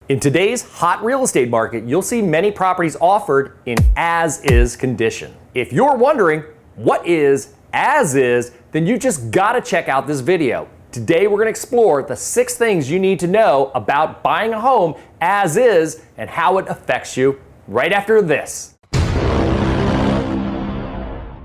In today's hot real estate market, you'll see many properties offered in as-is condition. If you're wondering what is as-is, then you just gotta check out this video. Today we're gonna explore the 6 things you need to know about buying a home as is and how it affects you right after this.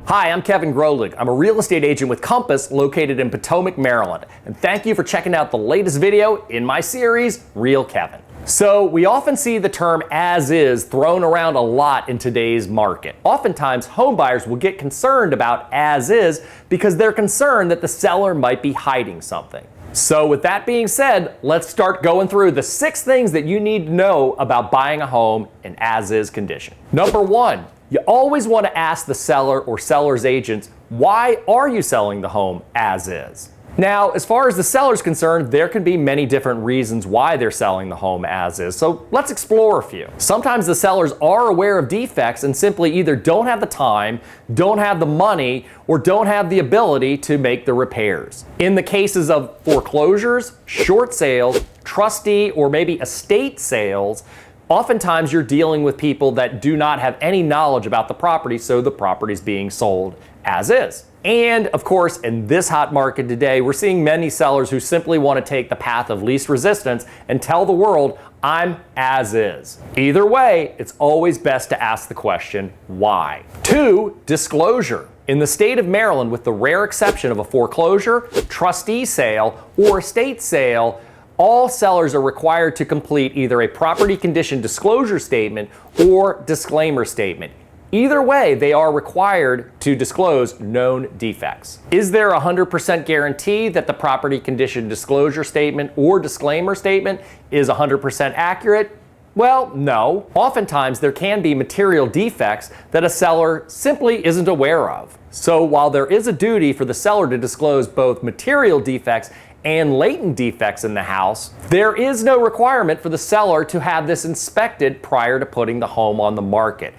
Hi, I'm Kevin Grolig. I'm a real estate agent with Compass located in Potomac, Maryland. And thank you for checking out the latest video in my series, Real Kevin. So we often see the term as is thrown around a lot in today's market. Oftentimes home buyers will get concerned about as is because they're concerned that the seller might be hiding something. So with that being said, let's start going through the 6 things that you need to know about buying a home in as is condition. Number 1, you always want to ask the seller or seller's agents, why are you selling the home as is? Now, as far as the seller's concerned, there can be many different reasons why they're selling the home as is, so let's explore a few. Sometimes the sellers are aware of defects and simply either don't have the time, don't have the money, or don't have the ability to make the repairs. In the cases of foreclosures, short sales, trustee, or maybe estate sales, oftentimes you're dealing with people that do not have any knowledge about the property, so the property is being sold as is. And of course, in this hot market today, we're seeing many sellers who simply want to take the path of least resistance and tell the world, I'm as is. Either way, it's always best to ask the question, why? 2, disclosure. In the state of Maryland, with the rare exception of a foreclosure, trustee sale, or estate sale, all sellers are required to complete either a property condition disclosure statement or disclaimer statement. Either way, they are required to disclose known defects. Is there a 100% guarantee that the property condition disclosure statement or disclaimer statement is 100% accurate? Well, no. Oftentimes, there can be material defects that a seller simply isn't aware of. So while there is a duty for the seller to disclose both material defects and latent defects in the house, there is no requirement for the seller to have this inspected prior to putting the home on the market.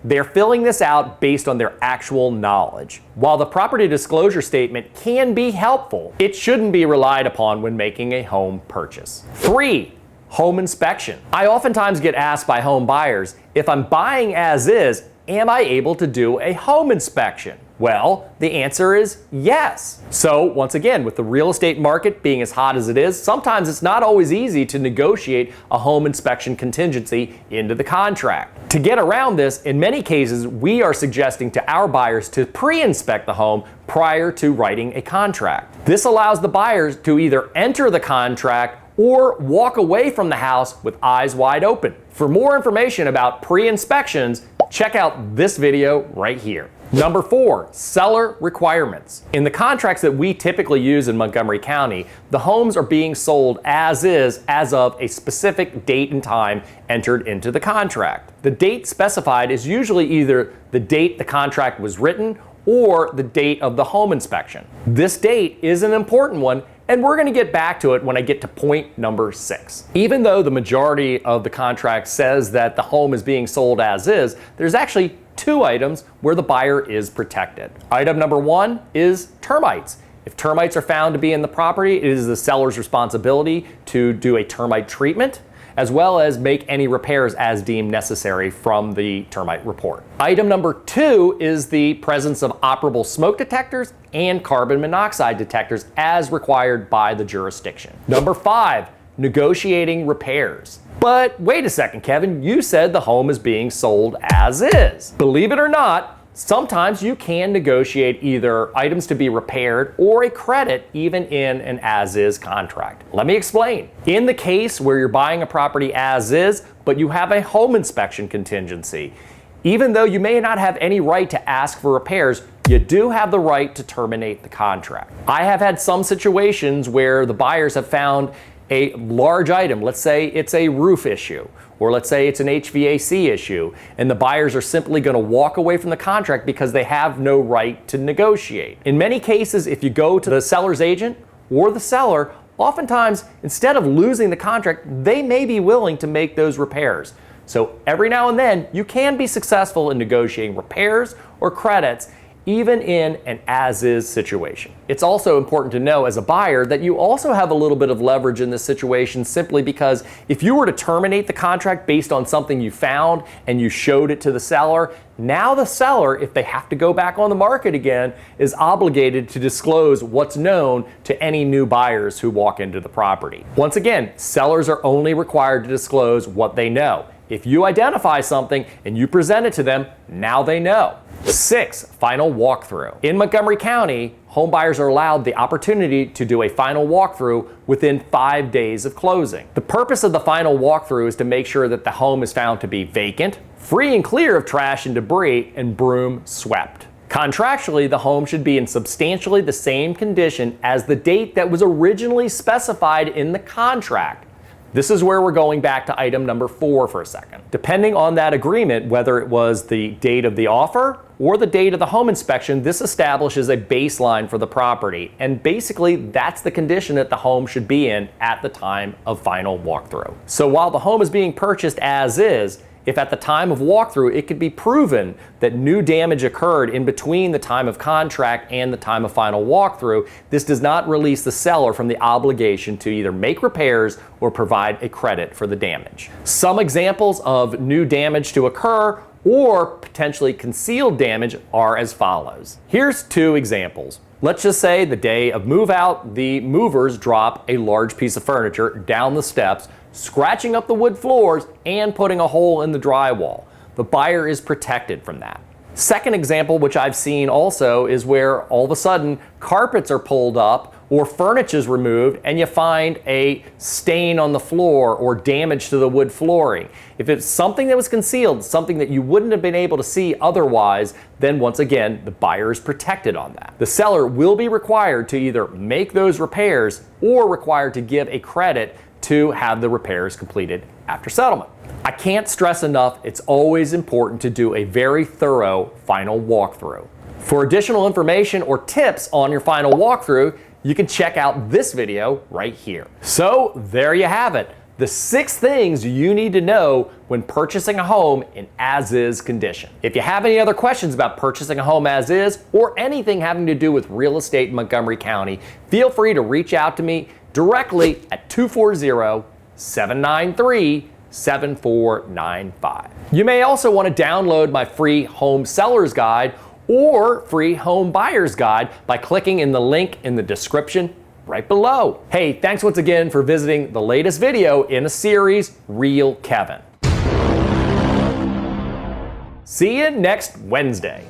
They're filling this out based on their actual knowledge. While the property disclosure statement can be helpful, it shouldn't be relied upon when making a home purchase. 3, home inspection. I oftentimes get asked by home buyers, if I'm buying as is, am I able to do a home inspection? Well, the answer is yes. So once again, with the real estate market being as hot as it is, sometimes it's not always easy to negotiate a home inspection contingency into the contract. To get around this, in many cases, we are suggesting to our buyers to pre-inspect the home prior to writing a contract. This allows the buyers to either enter the contract or walk away from the house with eyes wide open. For more information about pre-inspections, check out this video right here. Number 4, seller requirements. In the contracts that we typically use in Montgomery County, the homes are being sold as is as of a specific date and time entered into the contract. The date specified is usually either the date the contract was written or the date of the home inspection. This date is an important one, and we're going to get back to it when I get to point number 6. Even though the majority of the contract says that the home is being sold as is, there's actually 2 items where the buyer is protected. Item number 1 is termites. If termites are found to be in the property, it is the seller's responsibility to do a termite treatment, as well as make any repairs as deemed necessary from the termite report. Item number 2 is the presence of operable smoke detectors and carbon monoxide detectors as required by the jurisdiction. Number 5, negotiating repairs. But wait a second, Kevin, you said the home is being sold as is. Believe it or not, sometimes you can negotiate either items to be repaired or a credit even in an as-is contract. Let me explain. In the case where you're buying a property as is, but you have a home inspection contingency, even though you may not have any right to ask for repairs, you do have the right to terminate the contract. I have had some situations where the buyers have found a large item, let's say it's a roof issue, or let's say it's an HVAC issue, and the buyers are simply going to walk away from the contract because they have no right to negotiate. In many cases, if you go to the seller's agent or the seller, oftentimes, instead of losing the contract, they may be willing to make those repairs. So every now and then, you can be successful in negotiating repairs or credits even in an as-is situation. It's also important to know as a buyer that you also have a little bit of leverage in this situation, simply because if you were to terminate the contract based on something you found and you showed it to the seller, now the seller, if they have to go back on the market again, is obligated to disclose what's known to any new buyers who walk into the property. Once again, sellers are only required to disclose what they know. If you identify something and you present it to them, now they know. 6, final walkthrough. In Montgomery County, home buyers are allowed the opportunity to do a final walkthrough within 5 days of closing. The purpose of the final walkthrough is to make sure that the home is found to be vacant, free and clear of trash and debris, and broom swept. Contractually, the home should be in substantially the same condition as the date that was originally specified in the contract. This is where we're going back to item number 4 for a second. Depending on that agreement, whether it was the date of the offer or the date of the home inspection, this establishes a baseline for the property. And basically, that's the condition that the home should be in at the time of final walkthrough. So while the home is being purchased as is, if at the time of walkthrough it could be proven that new damage occurred in between the time of contract and the time of final walkthrough, this does not release the seller from the obligation to either make repairs or provide a credit for the damage. Some examples of new damage to occur or potentially concealed damage are as follows. Here's 2 examples. Let's just say the day of move out, the movers drop a large piece of furniture down the steps, scratching up the wood floors and putting a hole in the drywall. The buyer is protected from that. Second example, which I've seen also, is where all of a sudden carpets are pulled up or furniture is removed and you find a stain on the floor or damage to the wood flooring. If it's something that was concealed, something that you wouldn't have been able to see otherwise, then once again, the buyer is protected on that. The seller will be required to either make those repairs or required to give a credit to have the repairs completed after settlement. I can't stress enough, it's always important to do a very thorough final walkthrough. For additional information or tips on your final walkthrough, you can check out this video right here. So there you have it, the 6 things you need to know when purchasing a home in as-is condition. If you have any other questions about purchasing a home as is or anything having to do with real estate in Montgomery County, feel free to reach out to me directly at 240-793-7495. You may also want to download my free home seller's guide or free home buyer's guide by clicking in the link in the description right below. Hey, thanks once again for visiting the latest video in a series, Real Kevin. See you next Wednesday.